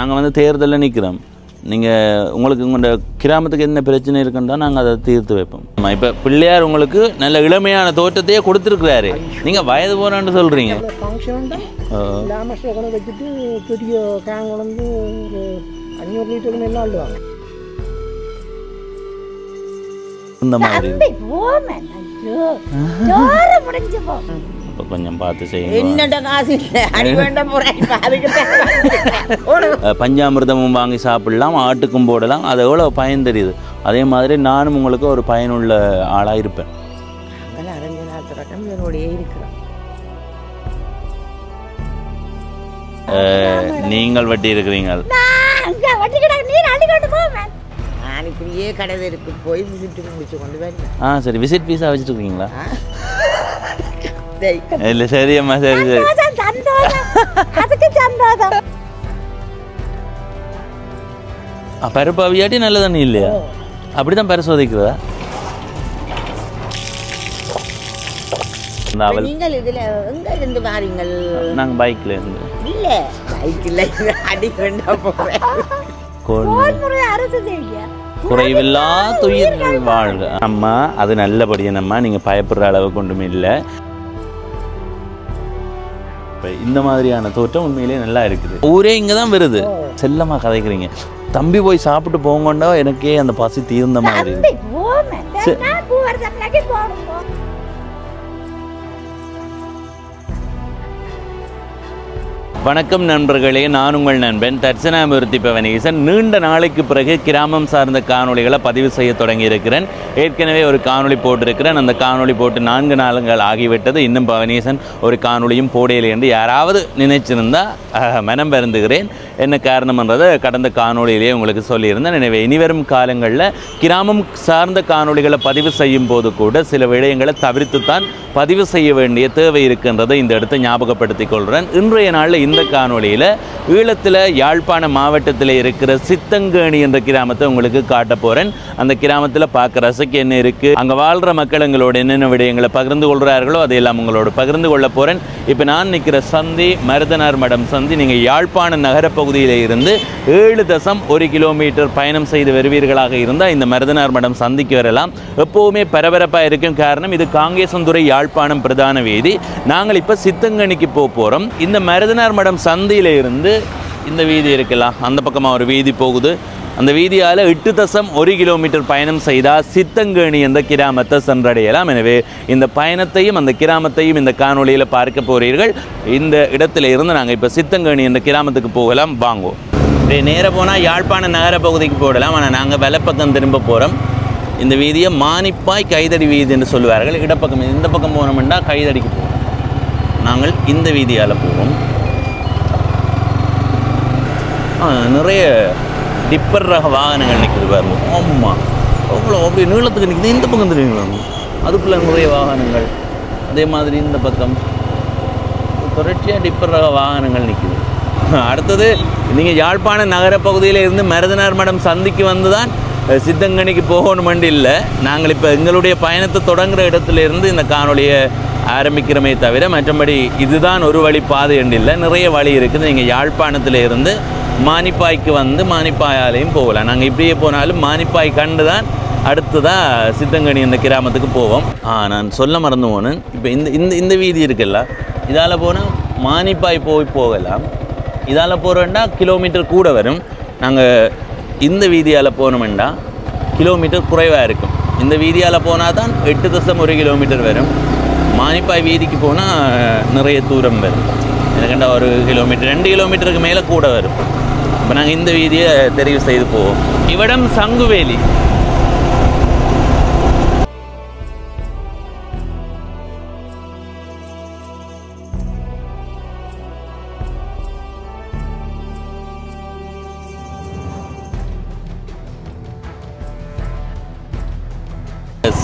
நாங்கள் வந்து தேர்தலில் நிற்கிறோம். நீங்கள் உங்களுக்கு உங்களோட கிராமத்துக்கு என்ன பிரச்சனை இருக்குன்னு நாங்கள் அதை தீர்த்து வைப்போம். இப்போ பிள்ளையார் உங்களுக்கு நல்ல இளமையான தோற்றத்தையே கொடுத்துருக்குறாரு. நீங்கள் வயது போகிறான்னு சொல்கிறீங்க. வச்சுட்டு பெரிய கேங் வந்து ஒரு 500 லிட்டருக்கு மேலே ஆடுவாங்க இந்த மாதிரி. கொஞ்சம் பார்த்து செய்யுங்க. பஞ்சாமிர்தமும் வாங்கி சாப்பிடலாம், ஆட்டுக்கும் போடலாம். அது எவ்வளோ பயன் தெரியுது. அதே மாதிரி நானும் உங்களுக்கு ஒரு பயனுள்ள ஆளாக இருப்பேன். நீங்கள் வட்டி இருக்கிறீங்க. இப்படியே கடவுளுக்கு போய் விசிட் முடிச்சு கொண்டு வரேன். சரி, விசிட் பீஸா வச்சுட்டு இருக்கீங்களா? இல்ல சரி அம்மா, சரி சரி. பருப்பாவியாட்டி நல்ல தண்ணி இல்லையா? அப்படிதான் பரிசோதிக்கிறதா? நீங்கள் இதுல எங்க இருந்து வாரீங்கள்? நாங்க பைக்ல இருந்து. இல்ல பைக்ல அடி கொண்டா போறேன். குறைவில்லா துயிர்கள் வாழ்க அம்மா. அது நல்லபடியானம்மா, நீங்க பயப்படுற அளவுக்கு ஒன்றுமே இல்லை. இந்த மாதிரியான தோற்றம் உண்மையிலேயே நல்லா இருக்குது. ஊரே இங்கதான் வருது. செல்லமா கதைக்கிறீங்க. தம்பி போய் சாப்பிட்டு போங்கண்டா எனக்கே அந்த பசி தீர்ந்த மாதிரி. வணக்கம் நண்பர்களே, நான் உங்கள் நண்பன் தட்சணாமூர்த்தி பவனீசன். நீண்ட நாளைக்கு பிறகு கிராமம் சார்ந்த காணொளிகளை பதிவு செய்ய தொடங்கி இருக்கிறேன். ஏற்கனவே ஒரு காணொளி போட்டிருக்கிறேன். அந்த காணொளி போட்டு 4 நாளுங்கள் ஆகிவிட்டது. இன்னும் பவனீசன் ஒரு காணொளியும் போடையில்லை என்று யாராவது நினைச்சிருந்தா மனம் வருந்துகிறேன். என்ன காரணம்ன்றதை கடந்த காணொளியிலே உங்களுக்கு சொல்லியிருந்தேன். எனவே இனிவரும் காலங்களில் கிராமம் சார்ந்த காணொளிகளை பதிவு செய்யும் போது கூட சில விடயங்களை தவிர்த்துத்தான் பதிவு செய்ய வேண்டிய தேவை இருக்கின்றதை இந்த இடத்தை ஞாபகப்படுத்திக் கொள்கிறேன். இன்றைய நாளில் இந்த காணொளியில் ஈழத்தில் யாழ்ப்பாண மாவட்டத்தில் இருக்கிற சித்தங்கேணி என்ற கிராமத்தை உங்களுக்கு காட்ட போகிறேன். அந்த கிராமத்தில் பார்க்க ரசிக்க என்ன இருக்குது, அங்கே வாழ்கிற மக்கள் எங்களோட என்னென்ன விடயங்களை பகிர்ந்து கொள்கிறார்களோ அதையெல்லாம் உங்களோட பகிர்ந்து கொள்ள போகிறேன். இப்போ நான் நிற்கிற சந்தி மருதனார் மடம் சந்தி. நீங்கள் யாழ்ப்பாண நகரப்பகுதியில் இருந்து 7.1 கிலோமீட்டர் பயணம் செய்து வருவீர்களாக இருந்தால் இந்த மருதனார் மடம் சந்திக்கு வரலாம். எப்போவுமே பரபரப்பாக இருக்கும். காரணம், இது காங்கேசந்துறை யாழ்ப்பாணம் பிரதான வீதி. நாங்கள் இப்போ சித்தங்கேணிக்கு போகிறோம். இந்த மருதனார் மடம் சந்தியில இருந்து இந்த வீதி இருக்கலாம், அந்த பக்கமாக ஒரு வீதி போகுது. அந்த வீதியால் 8.1 கிலோமீட்டர் பயணம் செய்தால் சித்தங்கேணி என்ற கிராமத்தை சென்றடையலாம். எனவே இந்த பயணத்தையும் அந்த கிராமத்தையும் இந்த காணொளியில் பார்க்க போகிறீர்கள். இந்த இடத்துல இருந்து நாங்கள் இப்போ சித்தங்கேணி என்ற கிராமத்துக்கு போகலாம். வாங்குவோம். நேராக போனால் யாழ்ப்பாண நகர பகுதிக்கு போடலாம். ஆனால் நாங்கள் வலப்பக்கம் திரும்ப போகிறோம். இந்த வீதியை மானிப்பாய் கைதடி வீதி என்று சொல்லுவார்கள். இடப்பக்கம் இந்த பக்கம் போனோம்னா கைதடிக்கு போகிறோம். நாங்கள் இந்த வீதியால் போவோம். நிறைய டிப்பர் ரக வாகனங்கள் நிற்குது பாருங்க. ஆமாம், அவ்வளோ அப்படி நீளத்துக்கு நிற்குது. இந்த பக்கம் தெரியுங்களா, அதுக்குள்ளே நிறைய வாகனங்கள். அதே மாதிரி இந்த பக்கம் தொடர்ச்சியாக டிப்பர் ரக வாகனங்கள் நிற்குது. அடுத்தது நீங்கள் யாழ்ப்பாண நகர பகுதியில் இருந்து மருதனார் மடம் சந்திக்கு வந்து தான் சித்தங்கேணிக்கு போகணுமெண்டு இல்லை. நாங்கள் இப்போ எங்களுடைய பயணத்தை தொடங்குகிற இடத்துல இருந்து இந்த காணொலியை ஆரம்பிக்கிறமே தவிர மற்றபடி இதுதான் ஒரு வழி பாதை என்று இல்லை. நிறைய வழி இருக்குது. நீங்கள் யாழ்ப்பாணத்தில் இருந்து மானிப்பாய்க்கு வந்து மானிப்பாயாலையும் போகலாம். நாங்கள் இப்படியே போனாலும் மானிப்பாய் கண்டு தான் அடுத்ததாக சித்தங்கேணி இந்த கிராமத்துக்கு போவோம். நான் சொல்ல மறந்து போனேன். இப்போ இந்த வீதி இருக்குல்ல, இதால் போனால் மானிப்பாய் போகலாம். இதால் போகிறோம்னா கிலோமீட்டர் கூட வரும். நாங்கள் இந்த வீதியால் போனோம்னா கிலோமீட்டர் குறைவாக இருக்கும். இந்த வீதியால் போனால் தான் 8.1 கிலோமீட்டர் வரும். மானிப்பாய் வீதிக்கு போனால் நிறைய தூரம் வரும். எனக்குண்டா 1 கிலோமீட்டர் 2 கிலோமீட்டருக்கு மேலே கூட வரும். இப்போ நாங்கள் இந்த வீதியை தெரிவு செய்து போவோம். இவ்விடம் சங்குவேலி.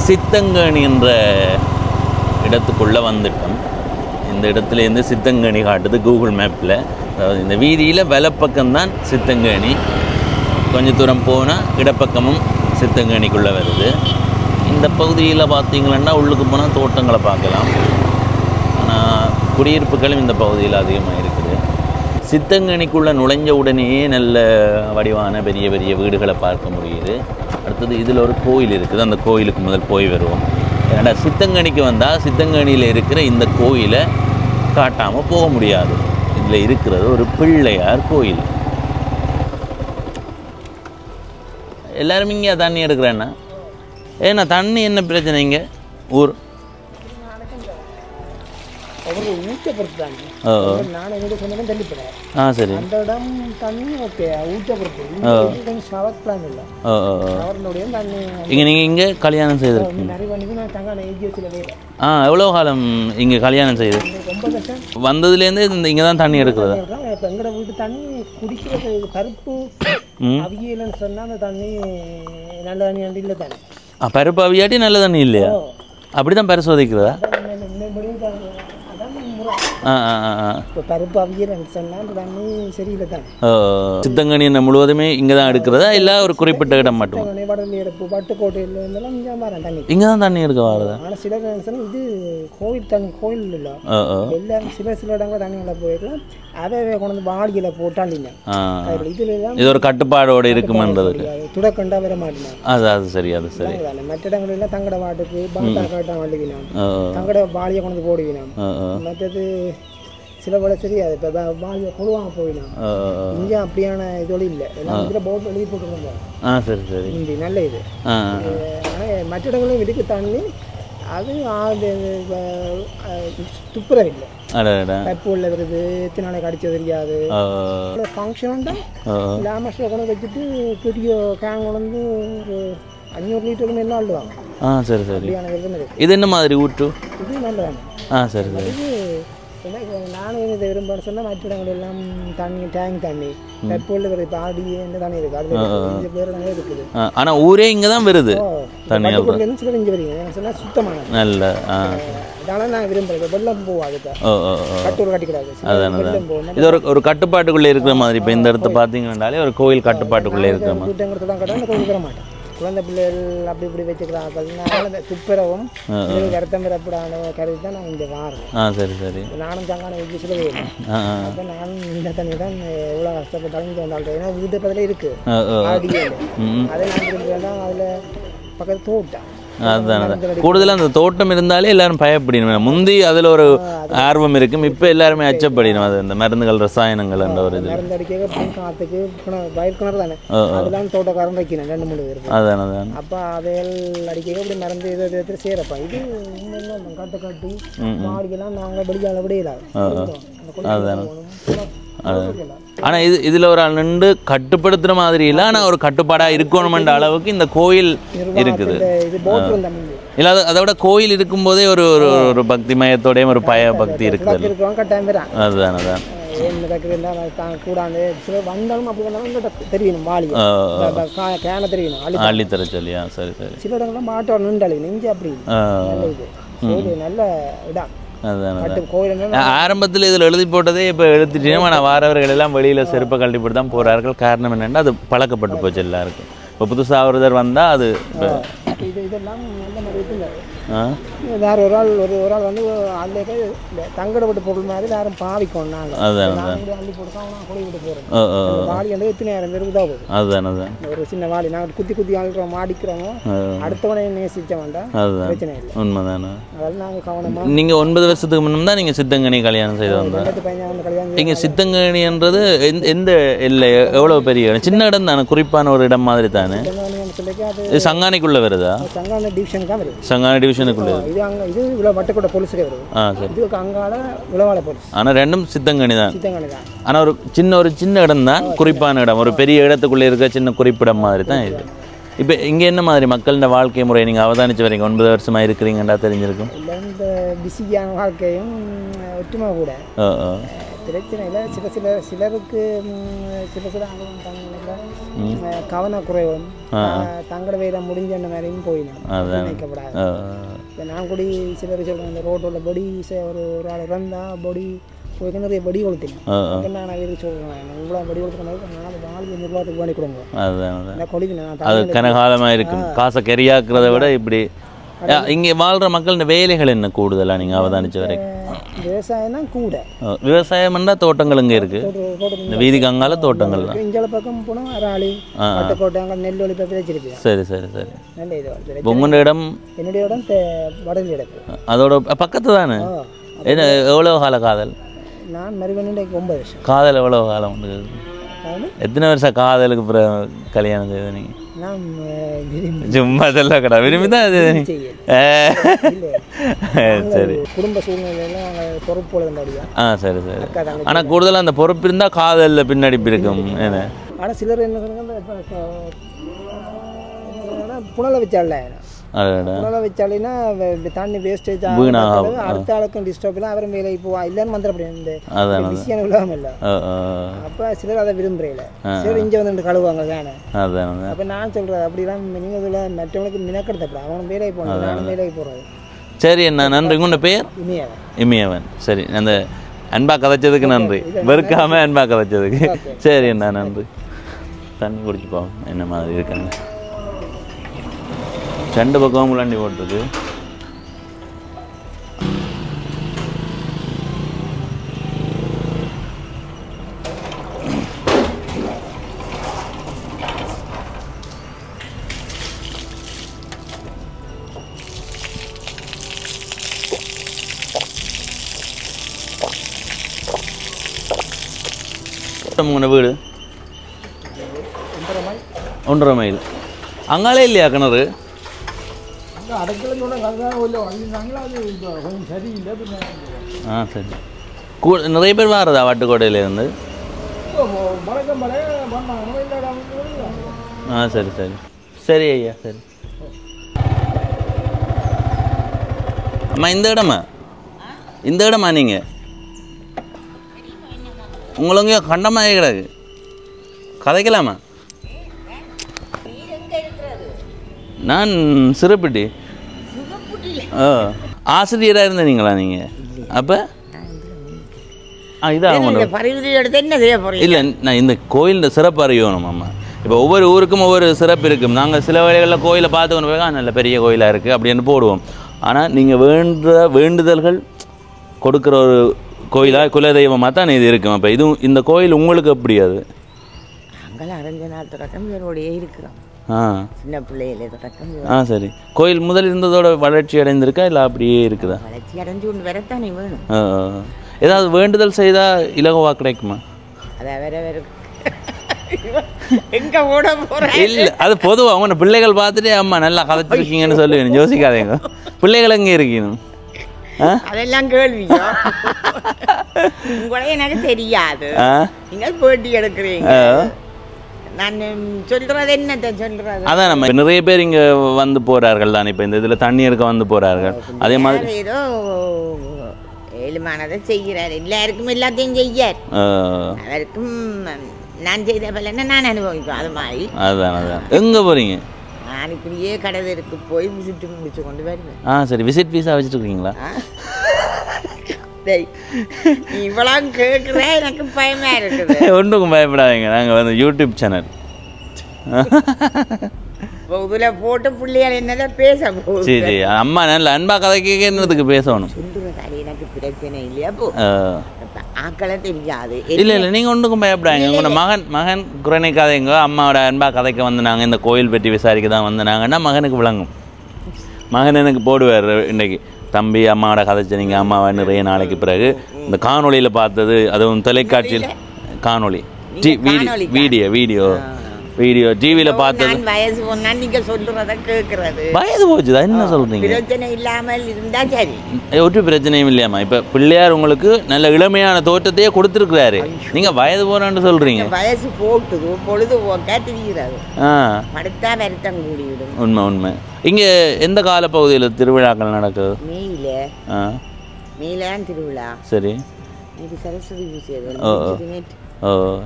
சித்தங்கேணி என்ற இடத்துக்குள்ளே வந்துட்டோம். இந்த இடத்துலேருந்து சித்தங்கேணி காட்டுது கூகுள் மேப்பில். அதாவது இந்த வீதியில் வலப்பக்கம்தான் சித்தங்கேணி. கொஞ்சம் தூரம் போனால் இடப்பக்கமும் சித்தங்கேணிக்குள்ளே வருது. இந்த பகுதியில் பார்த்திங்கன்னா உள்ளுக்கு போனால் தோட்டங்களை பார்க்கலாம். ஆனால் குடியிருப்புகளும் இந்த பகுதியில் அதிகமாக இருக்குது. சித்தங்கனிக்குள்ளே நுழைஞ்ச உடனேயே நல்ல வடிவான பெரிய பெரிய வீடுகளை பார்க்க முடியுது. அடுத்தது இதில் ஒரு கோயில் இருக்குது, அந்த கோயிலுக்கு முதல் போய் வருவோம். ஏன்னா சித்தங்கனிக்கு வந்தால் சித்தங்கனியில் இருக்கிற இந்த கோயிலை காட்டாமல் போக முடியாது. இதில் இருக்கிறது ஒரு பிள்ளையார் கோயில். எல்லாரும் இங்கே தண்ணி எடுக்கிறேன்னா ஏன்னா தண்ணி என்ன பிரச்சனை இங்கே ஊர் சரி அந்த இடம் தண்ணி ஓகே ஊற்றப்படுத்து இல்லை இங்கே நீங்கள் இங்கே கல்யாணம் செய்திருக்கீங்க. நிறைய பண்ணிக்கு நான் தங்கான ஏஜி வச்சுல எவ்வளோ காலம் இங்கே கல்யாணம் செய்து வந்ததுலேருந்து இங்கே தான் தண்ணி எடுக்கிறது? இப்போ எங்கட வீட்டு தண்ணி குடிக்கிறது பருப்பு அவியலன்னு சொன்னால் அந்த தண்ணி நல்ல தண்ணி அண்டி இல்லை தண்ணி பருப்பு அவியாட்டி நல்ல தண்ணி இல்லையா? அப்படி தான் பரிசோதிக்கிறதா? இப்போ பருப்பு அவியலன்னு சொன்னால் அந்த தண்ணி சரியில்லை தான். சித்தங்கனி என்ன முழுவதுமே இங்கே தான் எடுக்கிறதா இல்லை ஒரு குறிப்பிட்ட இடம் மட்டும்? வடலி எடுப்பு பட்டுக்கோட்டையில் இருந்தாலும் இங்கே வரேன் தண்ணி இங்கே தான் தண்ணி எடுக்க வரதா? ஆனால் சில இது கோவில் தண்ணி கோயில் இல்லை எல்லாரும் சில இடங்களில் தண்ணி உள்ள போயிருக்கலாம். அதை கொண்டு வந்து வாளியில் போட்டாண்டிங்க இது ஒரு கட்டுப்பாடோடு இருக்குமென்றது துடக்கண்டா வர மாட்டேன். அது சரி மற்ற இடங்களெல்லாம் தங்கட வாட்டுக்கு பாண்டா காட்டம் வாட்டுவினோம், தங்கட வாளியை கொண்டு வந்து போடுவினோம். மற்றது சில வேலை தெரியாது, இப்போ வாளியை கொழுவாங்க போயினோம். இங்கே அப்படியான இதோடு இல்லை, எல்லாம் இதில் போட்டு எழுதி போட்டுருந்தோம். சரி இந்தி நல்ல இது. ஆனால் மற்ற இடங்களும் இருக்கு தண்ணி, அது துப்புரவில்லை. தப்புள்ள வருது, எத்தனை நாளைக்கு அடிச்சது தெரியாது. ஃபங்க்ஷன் தான் லேமஸில் கொண்டு வச்சுட்டு பெரிய கேங் கொண்டு ஒரு 500 லிட்டருக்கு மேலே ஆடுவாங்க. சரி இது என்ன மாதிரி ஊற்று? இது நல்லதாங்க. சரி இது நானும் இதை விரும்புகிறேன்னு சொன்னால் மற்ற இடங்கள் எல்லாம் தண்ணி டேங்க் தண்ணி தப்புள்ள வருது. இப்போ ஆடி இந்த தண்ணி இருக்குது, அது பேர் தானே இருக்குது. ஆனால் ஊரே இங்கே தான் வருது தண்ணி. சில இங்கே வருவீங்க எனக்கு சொன்னால் சுத்தமான நல்ல அதனால் நான் விரும்புகிறேன். வெள்ளம் போவாது, கட்டூர் கட்டிக்கூடாது. வெள்ளம் போகும். இது ஒரு கட்டுப்பாட்டுக்குள்ளே இருக்கிற மாதிரி. இப்போ இந்த இடத்த பார்த்தீங்கன்னாலே ஒரு கோயில் கட்டுப்பாட்டுக்குள்ளே இருக்கிற மாதிரி. வீட்டை தான் கட்டால் கோயில் வர மாட்டேன். குழந்தை பிள்ளைகள் அப்படி இப்படி வச்சுக்கிறாங்க. துப்புரவும் கருத்தம் பெறப்படாத கருதி தான் நான் இங்கே வாரேன். சரி நானும் தங்கான வீட்டு சில வேணும். அப்போ நானும் இந்த தண்ணி தான் எவ்வளோ கஷ்டப்பட்டாலும் இங்கே வந்தாலும். ஏன்னா வீட்டு பக்கத்தில் இருக்குது ஆடியே, அதை நான் விரும்புகிறேன்னா அதில் பக்கத்து தோட்டம். கூடுதலாக அந்த தோட்டம் இருந்தாலே எல்லாரும் பயப்படணும். முந்தி அதில் ஒரு ஆர்வம் இருக்கும், இப்போ எல்லாருமே அச்சப்படணும். அது இந்த மருந்துகள் ரசாயனங்கள் என்ற ஒரு இது மருந்து அடிக்க காற்றுக்கு பயிர் கிணறு தானே, அதெல்லாம் தோட்டக்காரன் வைக்கணும் 2-3 பேர். அதான் அப்போ அதையல் அடிக்க இப்படி மருந்து இதை சேரப்பா. இது காட்டு காட்டி மாடிக்கெல்லாம் நாங்கள் வெளியால் விடையிலாது. ஆனால் இதில் ஒரு நின்று கட்டுப்படுத்துகிற மாதிரி இல்லை, ஆனால் ஒரு கட்டுப்பாடாக இருக்கணுமென்ற அளவுக்கு இந்த கோயில் இருக்குது. இல்லை அதோட கோயில் இருக்கும்போதே ஒரு ஒரு பக்தி மயத்தோடையும் ஒரு பய பக்தி இருக்குது. அதுதான் கூடாது வந்தாலும் அப்படி வந்தாலும் தெரியணும். வாலி கேன தெரியணும், அள்ளி தர சொல்லியா. சரி சில இடங்கள்லாம் மாட்டோம் நின்றாளி நெஞ்சு அப்படி நல்ல இடம். ஆரம்பத்தில் இதில் எழுதி போட்டதே இப்போ எழுதிட்டேன். ஆனால் வாரவர்கள் எல்லாம் வெளியில் செருப்பை கழட்டி போட்டு தான் போகிறார்கள். காரணம் என்னென்னா அது பழக்கப்பட்டு போச்சு எல்லாருக்கும். இப்போ புதுசாக ஒருத்தர் வந்தால் அது இதெல்லாம் நல்ல மாதிரி இருக்குல்ல. வேற ஒரு ஆள் வந்து அதில் போய் தங்கட விட்டு பொருள் மாதிரி வேறும் பாவிக்கணும். நாங்கள் அள்ளி போட்டு கொலை விட்டு போகிறோம். வாடி வந்து எத்தனை 1000 பேருக்கு தான் போகுது. அதுதான் ஒரு சின்ன வாடி நாங்கள் குத்தி ஆளுறோம், மாடிக்கிறோம். அடுத்தவனை நேசிக்க வேண்டாம், பிரச்சனை இல்லை. உண்மைதானே. அதெல்லாம் நாங்கள் கவனமாக. நீங்கள் 9 வருஷத்துக்கு முன்னே தான் நீங்கள் சித்தங்கனி கல்யாணம் செய்து வந்தோம். 2015 கல்யாணம். நீங்கள் சித்தங்கனின்றது எந்த இல்லை எவ்வளோ பெரிய இடம்? சின்ன இடம் தானே, குறிப்பான ஒரு இடம் மாதிரி தானே. இது சங்கானிக்குள்ளே வருதா? சங்கான டிவிஷன் தான் வருது. சங்கான டிவிஷனுக்குள்ளே இது அங்கே இது வட்டக்கோட்டை போலீஸுக்கு வருது. சரி. இதுக்கு அங்கால விளவாள போலீஸ். ஆனால் ரெண்டும் சித்தங்கனி தான். சித்தங்கனி தான். ஆனால் ஒரு சின்ன இடம் தான், குறிப்பான இடம். ஒரு பெரிய இடத்துக்குள்ளே இருக்க சின்ன குறிப்பிடம் மாதிரி தான் இது. இப்போ இங்கே என்ன மாதிரி மக்களோட வாழ்க்கை முறை நீங்கள் அவதானிச்சு வரீங்க? 9 வருஷமாக இருக்கிறீங்கன்றா தெரிஞ்சிருக்கும். இல்லை இந்த பிஸியான வாழ்க்கையும் ஒற்றுமை கூட பிரச்சனை இல்லை. சிலருக்கு சில கவனக்குறைவும் தங்கட வேலை முடிஞ்ச மாதிரியும் போயிடும் நினைக்கப்படாது. இப்போ நான் கூட சிலர் சொல்கிறேன், இந்த ரோட்டோட பொடி ஒரு ஆள் இறந்தால் பொடி போய் நிறைய படி கொளுத்தினேன். என்ன நான் எதுக்கு சொல்கிறேன், இவ்வளோ படி கொடுத்துக்கணும், 4,500 ரூபாய்க்கு பண்ணி கொடுங்க. அது கனகாலமாக இருக்கும். காசை கரியாக்குறத விட இப்படி இங்கே வாழ்கிற மக்கள் இந்த வேலைகள் என்ன கூடுதலாக நீங்கள் அவதானிச்ச வரைக்கும்? விவசாயம் தான் கூட. விவசாயம்னா தோட்டங்கள் இங்கே இருக்குது, இந்த வீதிக்கு அங்கால தோட்டங்கள் தான். இங்கே பக்கம் போனால் அராளி பட்டக்கோட்டை அங்கே நெல் ஒளி பற்றி வச்சிருப்பேன். சரி சரி சரி. நல்ல இது உங்களோட இடம்? என்னுடைய இடம் வடலி இடத்து. அதோட பக்கத்து தானே. என்ன எவ்வளோ கால காதல்? நான் மறுபடியும் 9 வருஷம். காதல் எவ்வளோ காலம் உண்டு? எத்தனை வருஷம் காதலுக்கு அப்புறம் கல்யாணம் செய்த நீங்கள்? சும்மா சொல்ல கடை விரும்பி தான் அது. சரி, குடும்ப சூழ்நிலையெல்லாம் பொறுப்போடு இருந்தாடியா. சரி சரி. ஆனால் கூடுதலாக அந்த பொறுப்பு இருந்தால் காதலில் பின்னடிப்பு இருக்கும். ஏன்னா ஆனால் சிலர் என்ன சொல்லுங்க, புனலை வச்சால புனலை வச்சாலின்னா தண்ணி வேஸ்டேஜ் அடுத்த ஆளுக்கும் டிஸ்டர்ப் இல்லை, அவரும் வேலைக்கு போவா இல்லைன்னு மந்திரப்படி விஷயம் இல்லாமல் இல்லை. அப்போ சிலர் அதை விரும்புறீங்கள, சிலர் இங்கே வந்து கழுவாங்க வேணே. அப்போ நான் சொல்கிறேன் அப்படிலாம் நீங்கள் இதில் மற்றவங்களுக்கு மினக்கெடுத்தப்பட அவனும் வேலைக்கு போகணும், நானும் வேலைக்கு போகிறது. சரி அண்ணா, நன்றி. உங்களோட பேர்? இமியவன். இமியவன். சரி, அந்த அன்பா கதைச்சதுக்கு நன்றி, வெறுக்காமல் அன்பா கதைச்சதுக்கு. சரி அண்ணா, நன்றி. தண்ணி குடிச்சுப்போம். என்ன மாதிரி இருக்காங்க, 2 பக்கமும் முள்ளாண்டி போட்டிருக்கு. உங்களோட வீடு 1.5 மைல். அங்காலே இல்லையா கிணறு? சரி. நிறைய பேர் வாரதா வாட்டுக்கோட்டையிலேருந்து? சரி சரி சரி ஐயா. சரி அம்மா, இந்த இடமா நீங்கள் உங்களுக்கு கண்டமாக கிடக்கு, கதைக்கலாமா? நான் சிறப்பிட்டி ஆசிரியராக இருந்தீங்களா நீங்கள்? அப்போ இதான் இல்லை, நான் இந்த கோயில் சிறப்பு அறியணும் அம்மா. இப்போ ஒவ்வொரு ஊருக்கும் ஒவ்வொரு சிறப்பு இருக்கும். நாங்கள் சில வேளைகளில் கோயிலை பார்த்துக்கொண்டு போய் நல்ல பெரிய கோயிலாக இருக்குது அப்படின்னு போடுவோம். ஆனால் நீங்கள் வேண்டுதல்கள் கொடுக்குற ஒரு கோயிலாக குலதெய்வமாக தான் இது இருக்கும். அப்போ இதுவும் இந்த கோயில் உங்களுக்கு எப்படி? அது அங்கெல்லாம் அரைஞ்ச நாள் தொடக்கம் இவரோடையே இருக்கிறோம். சின்ன பிள்ளைகளே தொடக்கம். சரி. கோயில் முதல் இருந்ததோட வளர்ச்சி அடைந்திருக்கா இல்லை அப்படியே இருக்குதா? வளர்ச்சி அடைஞ்சு கொண்டு வரத்தானே வேணும். ஏதாவது வேண்டுதல் செய்தால் இலகுவாக கிடைக்குமா? அதை வேற வேற எங்க ஓட போகிறேன் இல்லை, அது பொதுவாக அவங்க பிள்ளைகள் பார்த்துட்டு அம்மா நல்லா கதைச்சிருக்கீங்கன்னு சொல்லுவேன். யோசிக்காதீங்க, பிள்ளைகள் எங்கே இருக்கணும் அதெல்லாம் கேள்வி உங்களே எனக்கு தெரியாது. நீங்கள் பேட்டி எடுக்கிறீங்க, நான் சொல்றது என்னத்தை சொல்றது. அதான் நம்ம நிறைய பேர் இங்கே வந்து போகிறார்கள் தானே. இப்போ இந்த இதில் தண்ணி எடுக்க வந்து போகிறார்கள். அதே மாதிரி ஏதோ ஏழுமானதை செய்கிறார், எல்லாருக்கும் எல்லாத்தையும் செய்யார். அவருக்கும் நான் செய்த பலனை நான் அனுபவிப்பேன். அது மாதிரி அதான் அதான். எங்கே போகிறீங்க? நான் இப்படியே கடதருக்கு போய் விசிட் முடிச்சு கொண்டு வருவேன். சரி. விசிட் வீசா வச்சுட்டு இருக்கீங்களா? இவ்வளோ கேட்குறேன், எனக்கு பயமா இருக்குது. ஒன்றுக்கும் பயப்படாதீங்க, நாங்கள் வந்து யூடியூப் சேனல் இதில் போட்டு பிள்ளைகள் என்னதான் பேச போகுது. சரி, அம்மா நல்ல அன்பா கதை கேட்கறதுக்கு பேசணும். சொல்லுறது எனக்கு பிரச்சனை இல்லையா? ஆக்களை தெரியாது. இல்லை இல்லை, நீங்கள் ஒன்றுக்கும் பயப்படாங்க. உங்களோட மகன் குறைக்காதீங்க. அம்மாவோட அன்பா கதைக்கு வந்து நாங்கள் இந்த கோயில் பற்றி விசாரிக்க தான் வந்து நாங்கன்னா மகனுக்கு விளங்கும். மகன் எனக்கு போடுவார், இன்றைக்கி தம்பி அம்மாவோட கதைச்சு நீங்கள் அம்மாவை நிறைய நாளைக்கு பிறகு இந்த காணொலியில் பார்த்தது, அதுவும் தொலைக்காட்சியில் காணொலி வீடியோ டிவியில் பார்த்தது. வயசு ஒன்றா நீங்கள் சொல்கிறத கேட்குறது வயது போச்சுதா? என்ன சொல்கிறீங்க? பிரச்சனை இல்லாமல் இருந்தால் சரி, ஒரு பிரச்சனையும் இல்லையாம்மா. இப்போ பிள்ளையார் உங்களுக்கு நல்ல இளமையான தோற்றத்தையே கொடுத்துருக்குறாரு, நீங்கள் வயது போனான்னு சொல்கிறீங்க. வயசு போட்டுது, பொழுதுபோக்கா தெரிகிறது. படுத்தா வருத்தம் கூடிவிடும். உண்மை உண்மை. இங்கே எந்த காலப்பகுதியில் திருவிழாக்கள் நடக்குது? மேலாம் திருவிழா. சரி. சரஸ்வதி பூஜை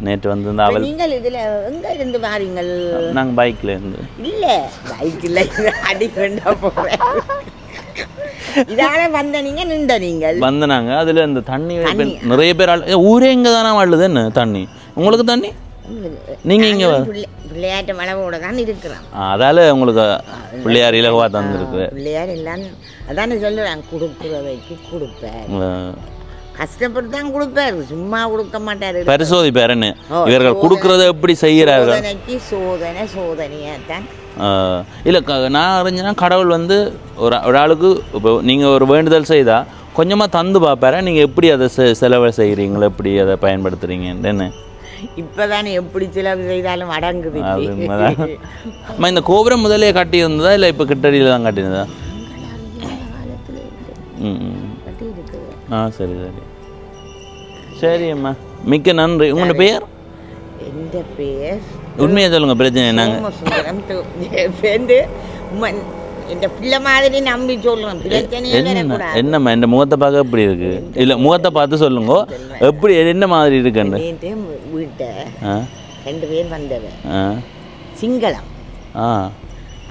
நேற்று வந்து அவள். நீங்கள் இதில் எங்கே இருந்து வாரீங்கள்? நாங்கள் பைக்கில் இருந்து. இல்லை, பைக்கில் அடி கொண்டா போகிறேன். இதால வந்த நீங்கள் நின்ற நீங்கள் வந்தனாங்க. அதில் இந்த தண்ணி நிறைய பேர் ஊரே இங்கே தானே வாழுது. என்ன தண்ணி உங்களுக்கு? தண்ணி நீங்கள் இங்கே பிள்ளையாட்ட மலவோட தான் இருக்கிறோம். அதால் உங்களுக்கு பிள்ளையார் இலகுவாக தந்துருக்கு. பிள்ளையார் இல்லைன்னு அதானே சொல்லுறேன், கொடுக்குறவைக்கு கொடுப்பேன், கஷ்டப்பட்டு தான் கொடுப்பாரு, சும்மா கொடுக்க மாட்டாரு. பரிசோதிப்பாருன்னு இவர்கள் கொடுக்குறத எப்படி செய்கிறார்கள். சோதனைக்கு சோதனையாகத்தான். இல்லை நான் அறிஞ்சேன்னா கடவுள் வந்து ஒரு ஆளுக்கு இப்போ நீங்கள் ஒரு வேண்டுதல் செய்தால் கொஞ்சமாக தந்து பார்ப்பாரா, நீங்கள் எப்படி அதை செலவு செய்கிறீங்களோ, எப்படி அதை பயன்படுத்துகிறீங்கன்னு. இப்போதானே எப்படி செலவு செய்தாலும் அடங்குது. அம்மா இந்த கோபுரம் முதலே கட்டியிருந்ததா இல்லை இப்போ கிட்டடியில் தான் கட்டியிருந்ததா? சரி சரி சரி அம்மா, மிக்க நன்றி. உங்களோட பெயர்? எந்த பெயர் உண்மையாக சொல்லுங்கள், பிரச்சனை என்னங்க? இந்த பிள்ளை மாதிரி நம்பி சொல்லுவேன், பிரச்சனையே வரக்கூடாது. என்னம்மா இந்த முகத்தை பார்க்க எப்படி இருக்கு? இல்லை முகத்தை பார்த்து சொல்லுங்க, எப்படி என்ன மாதிரி இருக்குன்னு. வீட்டை 2 பேர் வந்தவன் சிங்களம்,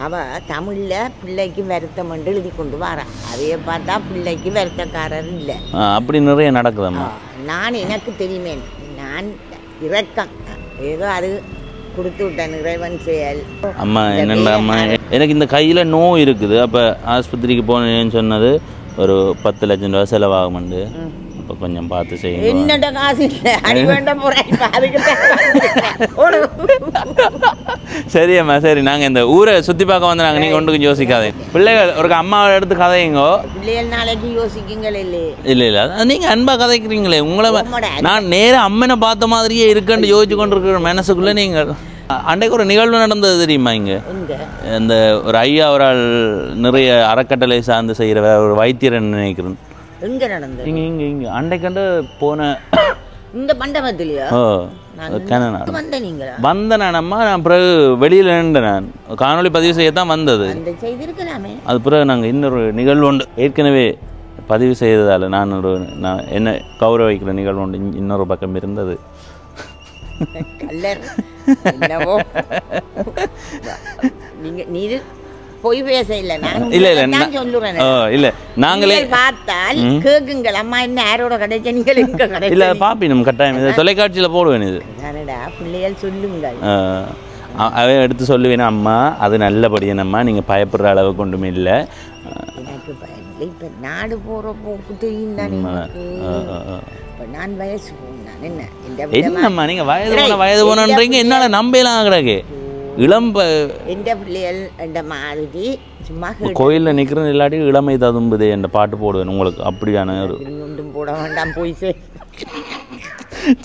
அவ தமிழில் பிள்ளைக்கு வருத்தம் என்று எழுதி கொண்டு வரான். அதைய பார்த்தா பிள்ளைக்கு வருத்தக்காரர் இல்லை. அப்படி நிறைய நடக்குதம்மா. நான் எனக்கு தெரியுமே, நான் இரக்கம் ஏதோ அது கொடுத்து விட்டேன், இறைவன் செயல். அம்மா என்னென்ன அம்மா, எனக்கு இந்த கையில் நோய் இருக்குது. அப்போ ஆஸ்பத்திரிக்கு போனேன்னு சொன்னது ஒரு 10 லட்சம் ரூபா செலவாகும்ண்டு. அப்போ கொஞ்சம் பார்த்து செய்யுங்க. என்னோட காசு இல்லை, அடி வேண்டாம் போகிறேன். சரி அம்மா, சரி. நாங்கள் இந்த ஊரை சுற்றி பார்க்க வந்து நாங்கள், நீங்கள் ஒன்றுக்கும் யோசிக்காதே. பிள்ளைகள் ஒரு அம்மாவை எடுத்து கதையுங்கோ. பிள்ளைகள் நாளைக்கு யோசிக்குங்களே. இல்லை இல்லை, அது நீங்கள் அன்பாக கதைக்கிறீங்களே. உங்களை நான் நேராக அம்மனை பார்த்த மாதிரியே இருக்குன்னு யோசிச்சு கொண்டு இருக்கிற மனசுக்குள்ளே நீங்கள். அன்றைக்கு ஒரு நிகழ்வு நடந்தது தெரியுமா? இங்கே இந்த ஒரு ஐயா ஒரு ஆள் நிறைய அறக்கட்டளை சார்ந்து செய்கிற ஒரு வைத்தியர் நினைக்கிறேன். எங்கே நடந்தது? இங்கே அன்றைக்கண்டு போன இந்த மண்டபத்திலையா? வந்த நானம்மா. நான் பிறகு வெளியில் நின்றேன். நான் காணொலி பதிவு செய்யத்தான் வந்தது. அது பிறகு நாங்கள் இன்னொரு நிகழ்வு உண்டு ஏற்கனவே பதிவு செய்ததால் நான் என்ன கௌரவிக்கிற நிகழ்வு உண்டு இன்னொரு பக்கம் இருந்தது. பொய் பேச இல்லை. இல்லை இல்லை சொல்லுறேன். இல்லை நாங்களே பார்த்தால் கேக்குங்கள், அம்மா என்ன யாரோட கிடைச்ச நீங்கள் எங்க கிடைச்ச இல்லை பாப்பி நம்ம கட்டாயம் இதை தொலைக்காட்சியில் போடுவேன். இது பிள்ளைகள் சொல்லுங்கள், அவன் எடுத்து சொல்லுவேன். அம்மா அது நல்லபடியானம்மா, நீங்கள் பயப்படுற அளவுக்கு ஒன்றுமே இல்லை. எனக்கு பயம் இல்லை. இப்போ நாடு போகிற போக்கு தெரியும் தானே. இப்போ நான் வயசு போனேன். என்னம்மா நீங்கள் வயது போனன்றீங்க, என்னால் நம்பலாம் ஆகிறாங்க. இளம் எந்த பிள்ளைகள் என்ற மாதிரி சும்மா கோயிலில் நிற்கிறேன் இல்லாட்டி இளமை ததும்புதே என்ற பாட்டு போடுவேன் உங்களுக்கு. அப்படியான ஒரு ஒன்றும் போட வேண்டாம், போய்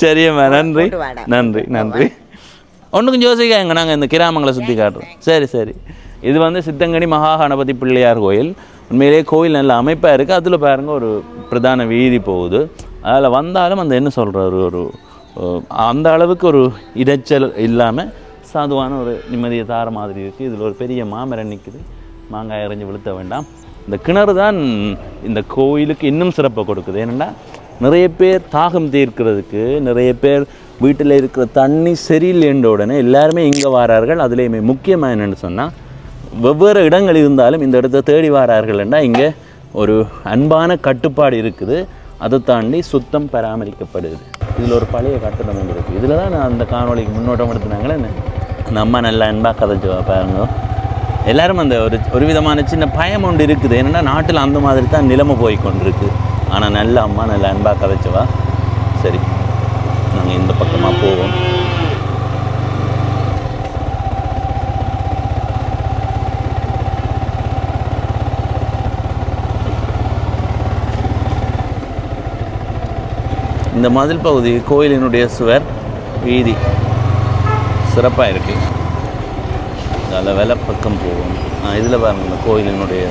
சரியம்மா, நன்றி நன்றி நன்றி. ஒன்றுக்கும் யோசிக்காங்க, நாங்கள் இந்த கிராமங்களை சுற்றி காட்டுறோம். சரி சரி. இது வந்து சித்தங்கனி மகா கணபதி பிள்ளையார் கோயில். உண்மையிலேயே கோயில் நல்ல அமைப்பாக இருக்குது. அதில் பாருங்கள் ஒரு பிரதான வீதி போகுது. அதில் வந்தாலும் அந்த என்ன சொல்கிற ஒரு அந்த அளவுக்கு ஒரு இடைச்சல் இல்லாமல் சாதுவான ஒரு நிம்மதியை தார மாதிரி இருக்குது. இதில் ஒரு பெரிய மாமரம் நிற்குது, மாங்காய் இறஞ்சி விழுத்த வேண்டாம். இந்த கிணறு தான் இந்த கோயிலுக்கு இன்னும் சிறப்பை கொடுக்குது. ஏன்னா நிறைய பேர் தாகம் தீர்க்கிறதுக்கு, நிறைய பேர் வீட்டில் இருக்கிற தண்ணி சரியில்லைன்ற உடனே எல்லாருமே இங்கே வரார்கள். அதுலேயுமே முக்கியமாக என்னென்னு சொன்னால், வெவ்வேறு இடங்கள் இருந்தாலும் இந்த இடத்த தேடி வரார்கள்னா இங்கே ஒரு அன்பான கட்டுப்பாடு இருக்குது. அதை தாண்டி சுத்தம் பராமரிக்கப்படுது. இதில் ஒரு பழைய கட்டணம் ஒன்று இருக்குது. இதில் தான் நான் அந்த காணொலிக்கு முன்னோட்டம் எடுத்துனாங்களே. நம்ம நல்லா அன்பாக கதைச்சு பாருங்க. எல்லோரும் அந்த ஒரு விதமான சின்ன பயம் ஒன்று இருக்குது. என்னென்னா நாட்டில் அந்த மாதிரி தான் நிலைமை போய் கொண்டிருக்கு. ஆனால் நல்ல அம்மா நல்ல அன்பாக கதைச்சுவா. சரி, நாங்கள் இந்த பக்கமாக போவோம். இந்த மதில் பகுதி கோயிலினுடைய சுவர் வீதி சிறப்பாக இருக்குது. அதில் வெலை பக்கம் போவோம். இதில் பாருங்கள், இந்த கோயிலினுடைய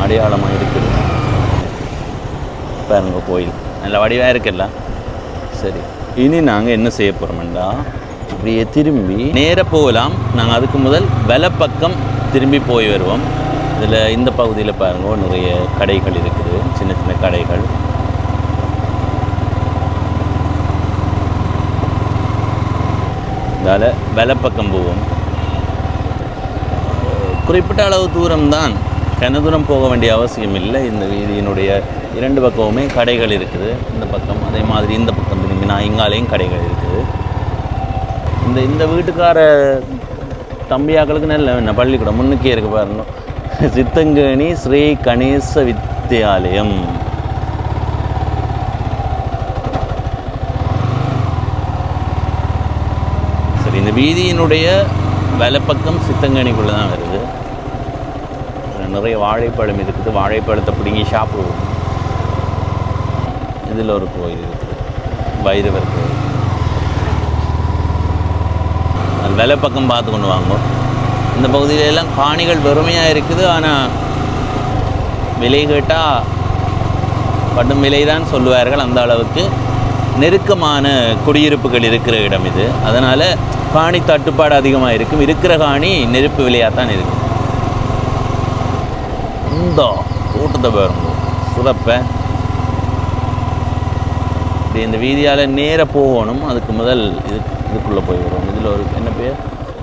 அடையாளமாக இருக்குது. பாருங்கள், கோயில் நல்ல வடிவாக இருக்குல்ல. சரி, இனி நாங்கள் என்ன செய்ய போகிறோம்டா, அப்படியே திரும்பி நேராக போகலாம். நாங்கள் அதுக்கு முதல் வெலை பக்கம் திரும்பி போய் வருவோம். இதில் இந்த பகுதியில் பாருங்கள் நிறைய கடைகள் இருக்குது, சின்ன சின்ன கடைகள். இதால் வெலை பக்கம் போவோம். குறிப்பிட்ட அளவு தூரம்தான், கன தூரம் போக வேண்டிய அவசியம் இல்லை. இந்த வீதியினுடைய 2 பக்கமுமே கடைகள் இருக்குது. இந்த பக்கம் அதே மாதிரி இந்த பக்கம் திரும்பி நான் இங்காலேயும் கடைகள் இருக்குது. இந்த வீட்டுக்கார தம்பியாக்களுக்கு நல்ல என்ன பள்ளிக்கூடம் முன்னுக்கே இருக்கு பாருங்க. சித்தங்கேணி ஸ்ரீ கணேச வித்யாலயம். சரி, இந்த வீதியினுடைய வலப்பக்கம் சித்தங்கேணிக்குள்ளே தான் வருது. நிறைய வாழைப்பழம் இருக்குது. வாழைப்பழத்தை பிடுங்கி சாப்பிடுவோம். இதில் ஒரு கோயில் இருக்குது, பைரவர் கோயில். அது வலப்பக்கம் பார்த்து கொண்டு வாங்க. இந்த பகுதியிலெல்லாம் காணிகள் வெறுமையாக இருக்குது. ஆனால் விலை கேட்டால் கடும் விலை தான் சொல்லுவார்கள். அந்த அளவுக்கு நெருக்கமான குடியிருப்புகள் இருக்கிற இடம் இது. அதனால் காணி தட்டுப்பாடு அதிகமாக இருக்கும். இருக்கிற காணி நெருப்பு விலையாக தான் இருக்கும். இந்த கூட்டத்தை பாருங்க, சிறப்பை இப்படி இந்த வீதியால் நேர போகணும். அதுக்கு முதல் இதுக்குள்ளே போய் வரும். இதில் ஒரு என்ன பேர்,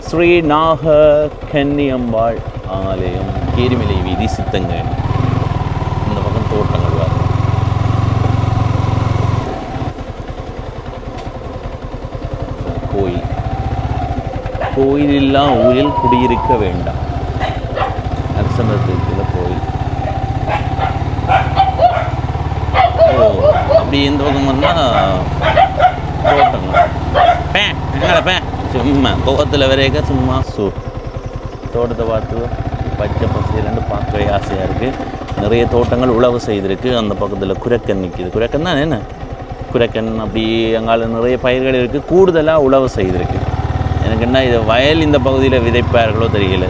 ஸ்ரீ நாகக்கன்னி அம்பாள் ஆலயம், கீரிமலை வீதி, சித்தங்கேணி. இந்த பக்கம் தோட்டங்கள் வரும். கோயில். கோயிலில்லா ஊரில் குடியிருக்க வேண்டாம். அரசமரத்துக்குள்ள கோயில். ஓ, அப்படி இந்த பக்கம் வந்தால் தோட்டங்கள். சும்மா கோவத்தில் வரைக்க சும்மா தோட்டத்தை பார்த்து பச்சை பசையிலண்டு பார்க்கவே ஆசையாக இருக்குது. நிறைய தோட்டங்கள் உழவு செய்திருக்கு. அந்த பக்கத்தில் குரக்கன் நிற்கிது. குரக்கன் தான் என்ன, குரக்கன் அப்படி அங்கால நிறைய பயிர்கள் இருக்குது. கூடுதலாக உழவு செய்திருக்கு. எனக்கு என்ன இது வயல் இந்த பகுதியில் விதைப்பார்களோ தெரியல.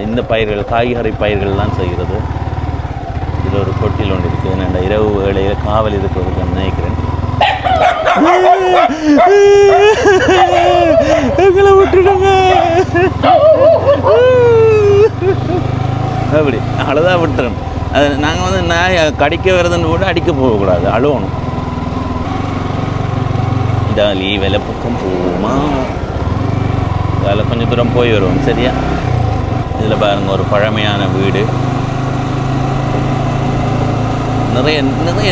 இந்த பயிர்கள் காய்கறி பயிர்கள்லாம் செய்கிறது. இதில் ஒரு கொட்டில் ஒன்று இருக்குது. என்னென்ன இரவு வேளையில் காவல் இருக்கிறதுக்கு நினைக்கிறேன். எங்களை விட்டுடுங்க அப்படி அவ்வளோதான் விட்டுறோம். அது நாங்கள் வந்து நாய் கடிக்க வருதுன்னு கூட அடிக்க போகக்கூடாது, அழுவணும். இதாலி வெலை பக்கம் போகுமா, அதில் கொஞ்சம் தூரம் போய் வருவோம். சரியா? இதில் பாருங்கள், ஒரு பழமையான வீடு. நிறைய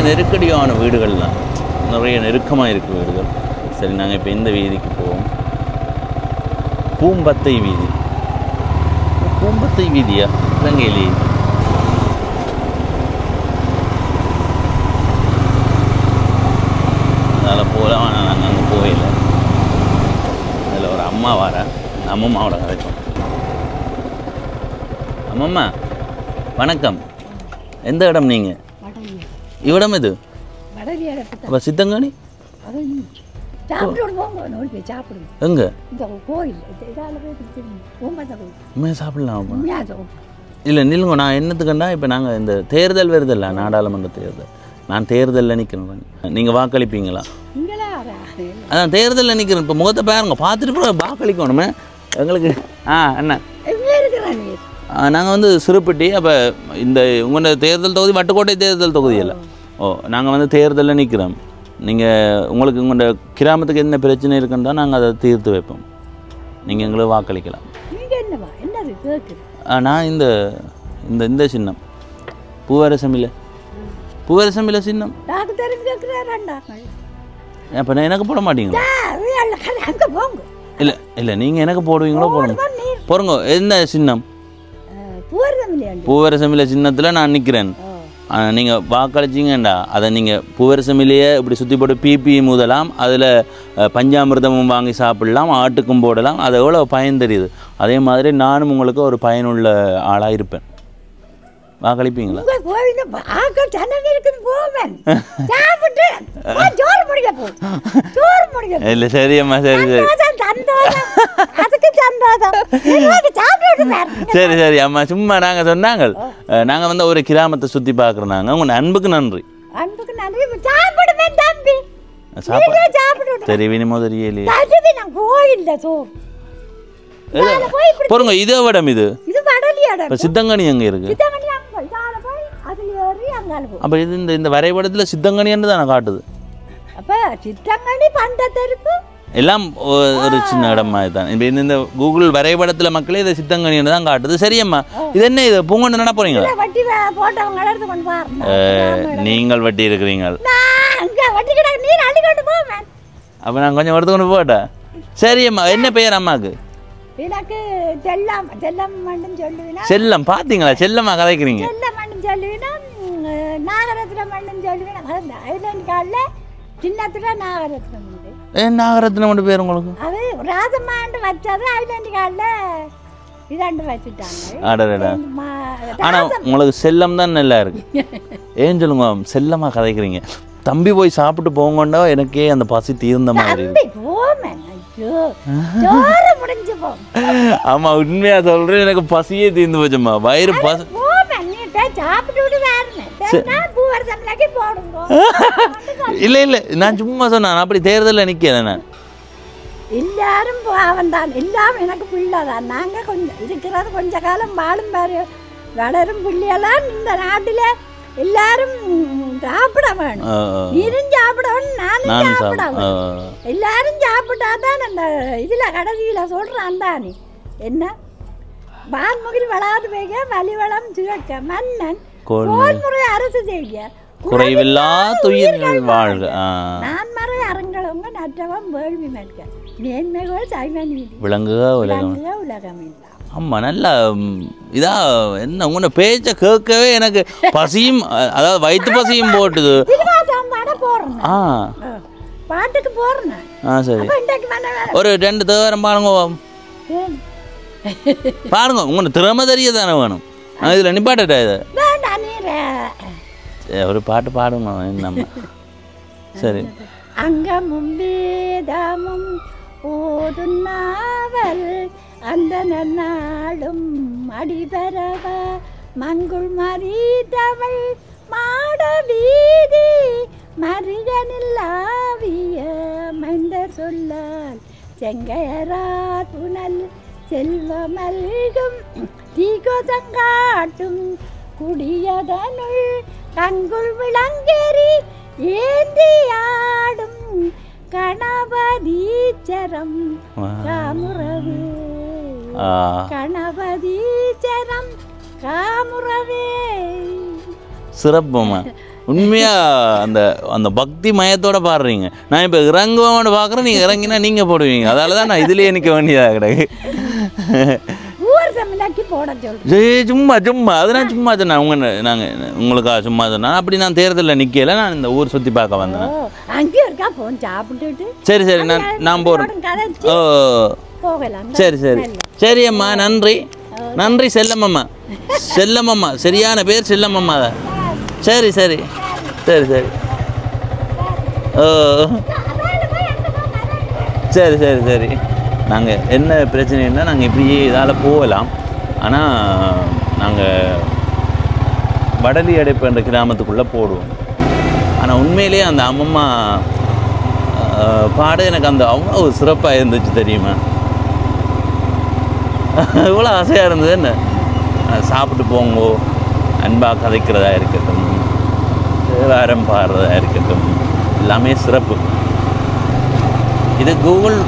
நெருக்கடியான வீடுகள் தான், நிறைய நெருக்கமாக இருக்குது வீடுகள். சரி, நாங்கள் இப்போ இந்த வீதிக்கு போவோம். பூம்பத்தை வீதி. பூம்பத்தை வீதியா? இலங்கையிலே அதில் போகலாம். ஆனால் நாங்கள் அங்கே போகல. அதில் ஒரு அம்மா வரேன், அம்மம்மாவோட கதைக்கும். அம்மம்மா வணக்கம். எந்த இடம் நீங்கள்? இவ்விடம் இது அப்போ சித்தங்கேணி எங்க உண்மையாக சாப்பிடலாம்? இல்லை நில்லுங்க, நான் என்னத்துக்குண்டா இப்போ நாங்கள் இந்த தேர்தல் வருதில்ல, நாடாளுமன்ற தேர்தல், நான் தேர்தலில் நிற்கிறேன். நீங்கள் வாக்களிப்பீங்களா? அதான் தேர்தலில் நிற்கிறேன். இப்போ முகத்தை பாருங்க, பார்த்துட்டு கூட வாக்களிக்கணுமே எங்களுக்கு. என்ன நாங்கள் வந்து சிறுப்பட்டி. அப்போ இந்த உங்களோட தேர்தல் தொகுதி வட்டுக்கோட்டை தேர்தல் தொகுதி இல்லை. நாங்கள் வந்து தேர்தலில் நிற்கிறோம். நீங்கள் உங்களுக்கு உங்களோட கிராமத்துக்கு என்ன பிரச்சனை இருக்குன்னு நாங்கள் அதை தீர்த்து வைப்போம். நீங்கள் எங்களுக்கு வாக்களிக்கலாம். நான் இந்த இந்த இந்த சின்னம் பூவரசமில்ல சின்னம். அப்போ நான் எனக்கு போட மாட்டீங்களா? இல்லை இல்லை, நீங்கள் எனக்கு போடுவீங்களோ? போடுங்க. என்ன சின்னம்? பூவரசமில்ல சின்னத்தில் நான் நிற்கிறேன். நீங்கள் வாக்களிச்சிங்கண்டா அதை நீங்கள் பூவரசமில்லையே இப்படி சுற்றி போட்டு பிபி முதலாம், அதில் பஞ்சாமிர்தமும் வாங்கி சாப்பிடலாம், ஆட்டுக்கும் போடலாம். அது எவ்வளோ பயன் தெரியுது. அதே மாதிரி நானும் உங்களுக்கு ஒரு பயனுள்ள ஆளாக இருப்பேன். வாக்களிப்பீங்களா? இல்லை சரியம்மா, சரி சரி சரி சரி அம்மா, சும்மா நாங்கள் சொன்னாங்க. நாங்கள் வந்து ஒரு கிராமத்தை சுற்றி பார்க்குறோம். நாங்கள் உங்கள் அன்புக்கு நன்றி. சரி வினிமோதரியலே போறங்க. இதே இடம் இது சித்தங்கனி எங்க இருக்கு? அப்ப இது இந்த வரைபடத்துல சித்தங்கனி தானே காட்டுது. எல்லாம் ஒரு சின்ன இடம் மாதிரி தான். இப்போ இந்த கூகுள் வரைபடத்தில் மக்களே இதை சித்தங்கனின்னு தான் காட்டுது. சரியம்மா, இது என்ன இது பூங்கொண்டு நட போறீங்களா? நீங்கள் வட்டி இருக்கிறீங்க. அப்போ நான் கொஞ்சம் எடுத்து கொண்டு போட்டேன். சரி அம்மா, என்ன பெயர் அம்மாவுக்கு? எனக்கு செல்லம் செல்லம் மட்டும் சொல்லுவீனா? செல்லம். பார்த்தீங்களா, செல்லம்மா கதைக்கிறீங்க. செல்லம் மட்டும் சொல்லுவீனா, நாகரத்னம் மட்டும் சொல்லுவீனா? ஐலண்ட் காலில் சின்னத்துல நாகரத்னம் உண்டு. ஏன் நாகரத்னம் மட்டும் பேர் உங்களுக்கு? அது ராஜமாண்டு வச்சது ஐலண்ட் காலில் இதாண்டு வச்சுட்டாங்க. அடடா. ஆனால் உங்களுக்கு செல்லம் தான் நல்லா இருக்கு. ஏன் சொல்லுங்க செல்லம்மா கதைக்கிறீங்க? தம்பி போய் சாப்பிட்டு போங்கண்டா, எனக்கே அந்த பசி தீர்ந்த மாதிரி. ஆமா, உண்மையா சொல்றேன், எனக்கு பசியே தீர்ந்து போச்சுமா, வயிறு பசி. இல்ல இல்ல, நான் சும்மா சொன்னேன், அப்படி தேர்தலில் நிக்கிறேன் நான். எல்லாரும் அவன் தான், எல்லாம் எனக்கு பிள்ளைதான். நாங்க கொஞ்சம் இருக்கிறது கொஞ்ச காலம் வாழும் பாரு, வளரும் பிள்ளையெல்லாம் இந்த நாட்டில எல்லாரும் சாப்பிட வேணும். நீரும் சாப்பிடணும், நானும் சாப்பிடணும். எல்லாரும் சாப்பிட்டாதான் அந்த இதுல கடைசியில சொல்றான் தானே என்ன, வான்முகில் வளாது பெய்க வலிவளம் சுழக்க மன்னன் கோன்முறை அரசு செய்ய குறைவில்லா துயிர்கள் வாழ்க. நான் மறை அறங்களவங்க நற்றவம் வேள்வி மேற்க மேன்மைகள் சைவ நீதி விளங்குக உலகம் இல்லா. ஆமா, நல்லா இதா என்ன உங்களோட பேச்சை கேட்கவே எனக்கு பசியும், அதாவது வயிற்று பசியும் போட்டுது. பாட்டுக்கு போறேன். சரி, ஒரு 2 தேவரம் பாருங்க பாருங்க, உங்களுக்கு திறமை தெரிய தானே வேணும். இதில் நிப்பாட்டா இது ஒரு பாட்டு பாடுங்க நம்ம. சரி. அங்கமும் வேதமும் ஓதுநாவல் அந்த நாளும் அடிபரவ மங்குள் மறிதவள் மாட வீதி மறியனில்லாவிய மைந்த சொல்லால் செங்கையரா புனல் செல்வமல்கும் தீகோசங்காட்டும் குடியதனுள் கங்குள் விளங்கேறி ஏந்தியாடும் கணபதீச்சரம் காமுறவே கணபதீச்சரம் காமுறவே. சிறப்புமா, உண்மையா அந்த அந்த பக்தி மயத்தோட பாடுறீங்க. நான் இப்போ இறங்குவோம்னு பார்க்குறேன், நீங்கள் இறங்கினா நீங்கள் போடுவீங்க. அதால தான் நான் இதுலேயே நிற்க வேண்டியதாக கிடையாது. சும்மா சும்மா அதெல்லாம் சும்மா சொன்னேன். நாங்கள் உங்களுக்காக சும்மா சொன்னேன். அப்படி நான் தேர்தலில் நிற்கல, நான் இந்த ஊர் சுற்றி பார்க்க வந்தேன். சரி சரி, நான் போகிறேன். ஓ சரி சரி சரி அம்மா, நன்றி நன்றி. செல்லம்மம்மா, செல்லம்மம்மா, சரியான பேர் செல்லம்மம்மா தான். சரி சரி சரி சரி. ஓ சரி சரி சரி. நாங்கள் என்ன பிரச்சனைன்னா, நாங்கள் இப்படியே இதால் போகலாம். ஆனால் நாங்கள் வடலி அடைப்புன்ற கிராமத்துக்குள்ளே போடுவோம். ஆனால் உண்மையிலே அந்த அம்மம்மா பாடு எனக்கு அந்த அவ்வளோ சிறப்பாக இருந்துச்சு தெரியுமா. இவ்வளோ ஆசையாக இருந்தது. என்ன சாப்பிட்டு போங்கோ, அன்பாக கதைக்கிறதா இருக்கட்டும், வாரம் பாடுறதா இருக்கட்டும், எல்லாமே சிறப்பு. இது கூகுள்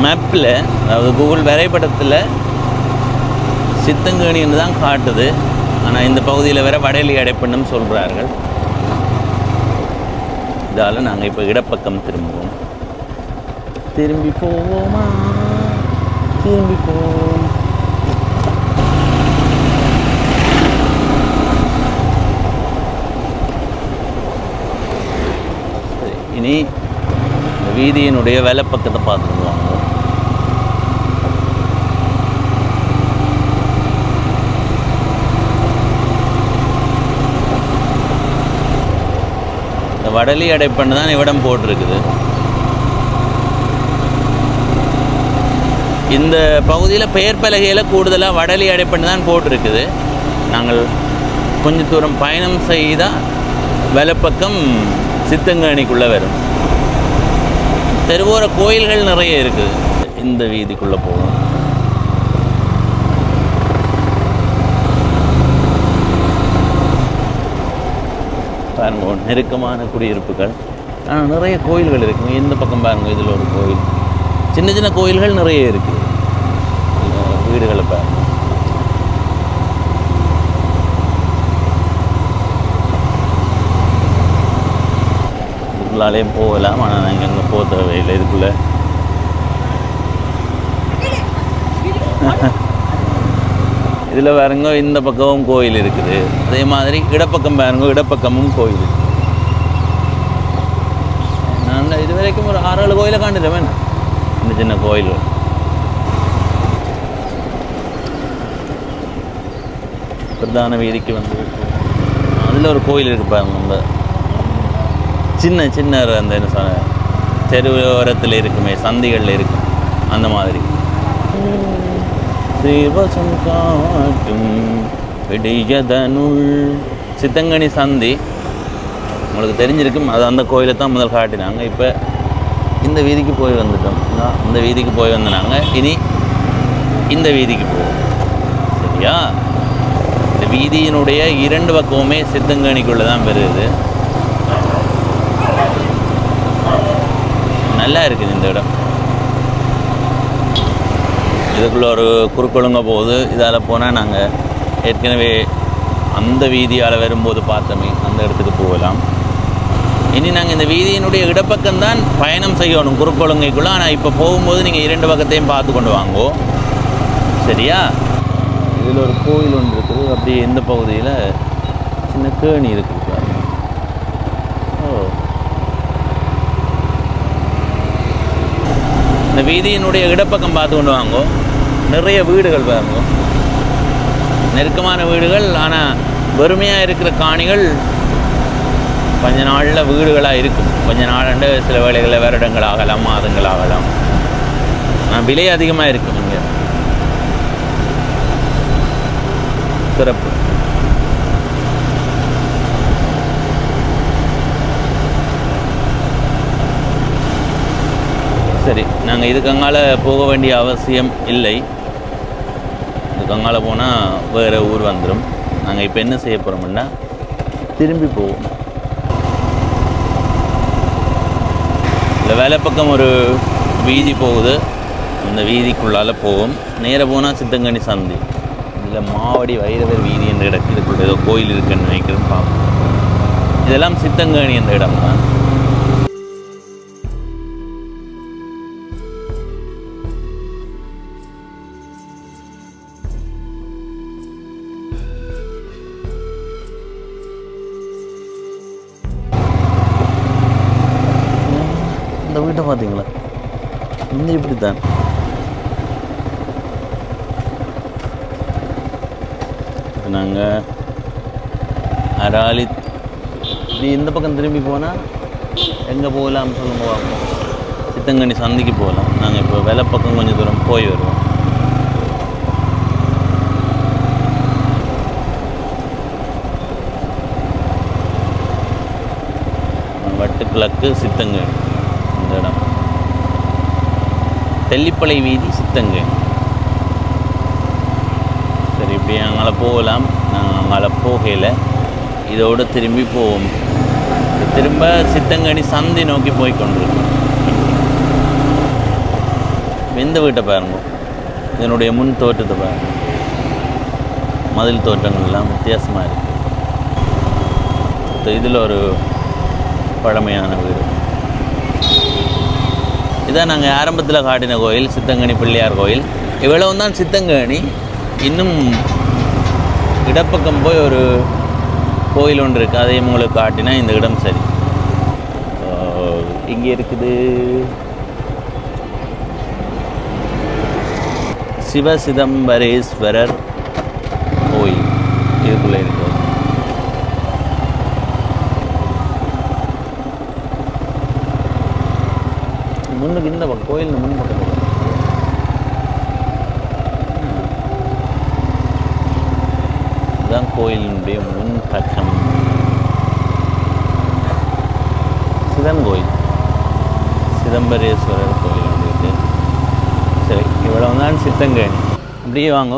மேப்பில், அதாவது கூகுள் வரைபடத்தில் சித்தங்கேணின்னு தான் காட்டுது. ஆனால் இந்த பகுதியில் வேறு வடலி அடைப்புன்னு சொல்கிறார்கள். இதால் நாங்கள் இப்போ இடப்பக்கம் திரும்புவோம். திரும்பி போவோமா, திரும்பி போவோம். சரி, இனி இந்த வீதியினுடைய வலப்பக்கத்தை பார்த்துட்டு வாங்க. இந்த வடலி அடைப்பண்ணு தான் இவ்விடம் போட்டிருக்குது. இந்த பகுதியில் பெயர் பலகையில் கூடுதலாக வடலி அடைப்பண்ணு தான் போட்டிருக்குது. நாங்கள் கொஞ்சம் தூரம் பயணம் செய்தால் வலப்பக்கம் சித்தங்கேணிக்குள்ளே வரும். தெருவோர கோயில்கள் நிறைய இருக்குது. இந்த வீதிக்குள்ளே போகும். பாருங்க, நெருக்கமான குடியிருப்புகள். ஆனால் நிறைய கோயில்கள் இருக்குங்க. இந்த பக்கம் பாருங்கள், இதில் ஒரு கோயில், சின்ன சின்ன கோயில்கள் நிறைய இருக்குது. வீடுகளை பாருங்க. இதுக்குள்ளாலேயும் போகலாம். ஆனால் நாங்கள் இங்கே போக தேவையில்லை. இதுக்குள்ளே இதில் பாருங்க இந்த பக்கமும் கோயில் இருக்குது, அதே மாதிரி இடப்பக்கம் பாருங்க, இடப்பக்கமும் கோயில் இருக்குது. நான் இது வரைக்கும் ஒரு 6-7 கோயிலை காண்டுட்டேன், சின்ன சின்ன கோயில்கள். பிரதான வீதிக்கு வந்து அதில் ஒரு கோயில் இருக்குது பாருங்க, நம்ம சின்ன சின்ன அந்த என்ன சொன்ன தெருவோரத்தில் இருக்குமே, சந்திகளில் இருக்கும் அந்த மாதிரி. சிவசம் காட்டும் விடியதனுள் சித்தங்கனி சந்தி உங்களுக்கு தெரிஞ்சிருக்கும். அது அந்த கோயிலை தான் முதல் காட்டினாங்க. இப்போ இந்த வீதிக்கு போய் வந்துட்டோம். இந்த வீதிக்கு போய் வந்தாங்க. இனி இந்த வீதிக்கு போவோம். சரியா? இந்த வீதியினுடைய 2 பக்கமுமே சித்தங்கனிக்குள்ளே தான் வருது. நல்லா இருக்குது இந்த இடம். இதுக்குள்ளே ஒரு குறுக்கொழுங்க போகுது. இதால் போனால் நாங்கள் ஏற்கனவே அந்த வீதியால் வரும்போது பார்த்தோமே அந்த இடத்துக்கு போகலாம். இனி நாங்கள் இந்த வீதியினுடைய இடப்பக்கம்தான் பயணம் செய்யணும் குறுக்கொழுங்கைக்குள்ளே. ஆனால் இப்போ போகும்போது நீங்கள் 2 பக்கத்தையும் பார்த்து கொண்டு வாங்கோ. சரியா? இதில் ஒரு கோயில் ஒன்று இருக்குது. அப்படியே இந்த பகுதியில் சின்ன கேணி இருக்குது பாருங்க. இந்த வீதியினுடைய இடப்பக்கம் பார்த்து கொண்டு வாங்கோ. நிறைய வீடுகள் பாருங்க, நெருக்கமான வீடுகள். ஆனால் வெறுமையாக இருக்கிற காணிகள் கொஞ்ச நாளில் வீடுகளாக இருக்கும். கொஞ்ச நாள் சில வேளைகளில் வருடங்கள் ஆகலாம், மாதங்கள் ஆகலாம். ஆனால் விலை அதிகமாக இருக்கும் இங்கே. சிறப்பு. சரி, நாங்கள் இதுக்கு அங்கால போக வேண்டிய அவசியம் இல்லை. இதுக்கு அங்கால போனால் வேறு ஊர் வந்துடும். நாங்கள் இப்போ என்ன செய்ய போகிறோம்னா திரும்பி போவோம். இல்லை வேலை பக்கம் ஒரு வீதி போகுது, அந்த வீதிக்குள்ளால் போவோம். நேராக போனால் சித்தங்கனி சந்தி. இதில் மாவடி வைரவர் வீதி என்ற இடத்துல இதுக்குள்ள ஏதோ கோயில் இருக்குன்னு நினைக்கிறேன். பார்ப்போம். இதெல்லாம் சித்தங்கனி என்ற இடம் தான். இந்த வீட்டை பார்த்தீங்களா? இந்த இப்படி தான். நாங்கள் அராலி இப்படி இந்த பக்கம் திரும்பி போனால் எங்கே போகலாம்னு சொல்லுங்க பார்ப்போம். சித்தங்கனி சந்திக்கு போகலாம். நாங்கள் இப்போ வேலை பக்கம் கொஞ்சம் தூரம் போய் வருவோம். வட்டுக்கிழக்கு சித்தங்கனி இந்த இடம். தெல்லிப்பளை வீதி சித்தங்கனி. சரி, இப்படி அங்கே போகலாம். நாங்கள் அங்கே போகையில் இதோடு திரும்பி போவோம். திரும்ப சித்தங்கனி சந்தி நோக்கி போய் கொண்டிருக்கோம். இந்த வீட்டை பாருங்க, இதனுடைய முன் தோற்றத்தை பாருங்க. மதில் தோற்றங்கள்லாம் வித்தியாசமாக இருக்குது. இதில் ஒரு பழமையான வீடு. இதான் நாங்கள் ஆரம்பத்தில் காட்டின கோயில், சித்தங்கனி பிள்ளையார் கோயில். இவ்வளவு தான் சித்தங்கனி. இன்னும் இடப்பக்கம் போய் ஒரு கோயில் ஒன்று இருக்குது, அதையும் உங்களுக்கு காட்டினா இந்த இடம் சரி. இங்கே இருக்குது சிவசிதம்பரேஸ்வரர் கோயில். இதுக்குள்ளே இருக்குது. முன்னுக்கு இந்த பக்கம் கோயில் முன் பக்கத்தில் இதுதான் கோயிலினுடைய முன் பக்கம். சிதன் கோயில், சிதம்பரேஸ்வரர் கோயில் வந்துருக்கு. சரி, இவ்வளவு தான் சித்தங்கனி. அப்படியே வாங்க,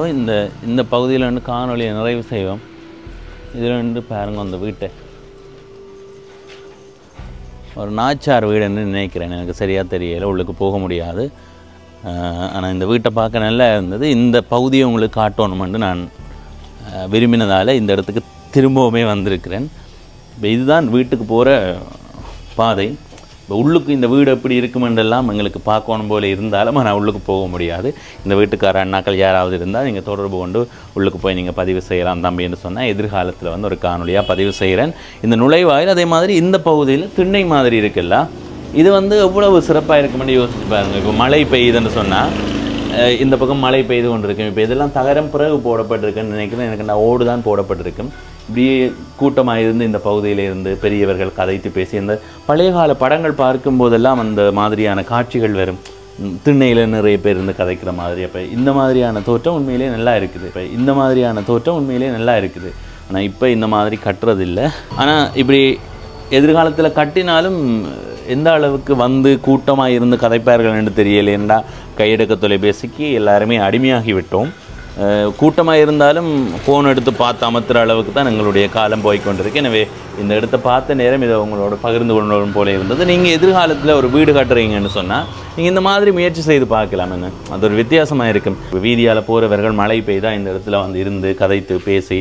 இந்த பகுதியில் வந்து காணொலியை நிறைவு செய்வோம். இதில் வந்து பாருங்க அந்த வீட்டை. ஒரு நாச்சார் வீடுன்னு நினைக்கிறேன், எனக்கு சரியாக தெரியலை, உள்ளுக்கு போக முடியாது. ஆனால் இந்த வீட்டை பார்க்க நல்லா இருந்தது. இந்த பகுதியை உங்களுக்கு காட்டணுமென்று நான் விரும்பினதால் இந்த இடத்துக்கு திரும்பவுமே வந்திருக்கிறேன். இப்போ இதுதான் வீட்டுக்கு போகிற பாதை. இப்போ உள்ளுக்கு இந்த வீடு எப்படி இருக்குமென்றெல்லாம் எங்களுக்கு பார்க்கணும் போல இருந்தாலும் ஆனால் உள்ளுக்கு போக முடியாது. இந்த வீட்டுக்கார அண்ணாக்கள் யாராவது இருந்தால் நீங்கள் தொடர்பு கொண்டு உள்ளுக்கு போய் நீங்கள் பதிவு செய்யலாம் தம்பின்னு சொன்னால் எதிர்காலத்தில் வந்து ஒரு காணொலியாக பதிவு செய்கிறேன். இந்த நுழைவாயில் அதே மாதிரி இந்த பகுதியில் திண்ணை மாதிரி இருக்குல்ல, இது வந்து எவ்வளவு சிறப்பாக இருக்குமென்னு யோசிச்சு பாருங்கள். இப்போ மழை பெய்யுதுன்னு சொன்னால் இந்த பக்கம் மழை பெய்து கொண்டு இருக்கும். இப்போ இதெல்லாம் தகரம் பிறகு போடப்பட்டிருக்குன்னு நினைக்கிறேன். எனக்கு நான் ஓடு தான் போடப்பட்டிருக்கும். இப்படியே கூட்டமாக இருந்து இந்த பகுதியிலிருந்து பெரியவர்கள் கதைத்து பேசி இந்த பழைய கால படங்கள் பார்க்கும்போதெல்லாம் அந்த மாதிரியான காட்சிகள் வரும். திண்ணையில் நிறைய பேர் இருந்து கதைக்கிற மாதிரி. அப்போ இந்த மாதிரியான தோற்றம் உண்மையிலே நல்லா இருக்குது. ஆனால் இப்போ இந்த மாதிரி கட்டுறதில்லை. ஆனால் இப்படி எதிர்காலத்தில் கட்டினாலும் எந்த அளவுக்கு வந்து கூட்டமாக இருந்து கதைப்பார்கள் என்று தெரியலேண்டா கையெடுக்க தொலைபேசிக்கு எல்லாருமே அடிமையாகி விட்டோம். கூட்டமாக இருந்தாலும் ஃபோன் எடுத்து பார்த்து அமர்த்துகிற அளவுக்கு தான் எங்களுடைய காலம் போய்கொண்டிருக்கு. எனவே இந்த இடத்த பார்த்த நேரம் இதை உங்களோட பகிர்ந்து கொள்ளணும் போல இருந்தது. நீங்கள் எதிர்காலத்தில் ஒரு வீடு கட்டுறீங்கன்னு சொன்னால் நீங்கள் இந்த மாதிரி முயற்சி செய்து பார்க்கலாம். என்ன அது ஒரு வித்தியாசமாக இருக்கும். வீதியால் போகிறவர்கள் மழை பெய்தால் இந்த இடத்துல வந்து இருந்து கதைத்து பேசி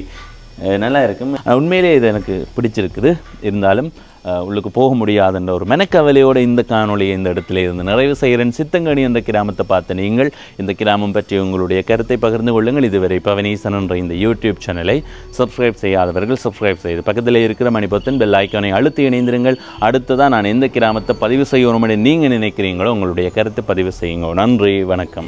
நல்லா இருக்கும். உண்மையிலே இது எனக்கு பிடிச்சிருக்குது. இருந்தாலும் உள்ளுக்கு போக முடியாதுன்ற ஒரு மெனக்கவலையோடு இந்த காணொலியை இந்த இடத்துல இருந்து நிறைவு செய்கிறேன். சித்தங்கனி என்ற கிராமத்தை பார்த்து நீங்கள் இந்த கிராமம் பற்றி உங்களுடைய கருத்தை பகிர்ந்து கொள்ளுங்கள். இதுவரை பவனீசன் என்ற இந்த யூடியூப் சேனலை சப்ஸ்கிரைப் செய்யாதவர்கள் சப்ஸ்கிரைப் செய்து பக்கத்தில் இருக்கிற மணிபொத்தன் பெல் ஐக்கானை அழுத்தி இணைந்திருங்கள். அடுத்ததான் நான் எந்த கிராமத்தை பதிவு செய்யணும் என்று நீங்கள் நினைக்கிறீங்களோ உங்களுடைய கருத்தை பதிவு செய்யுங்க. நன்றி, வணக்கம்.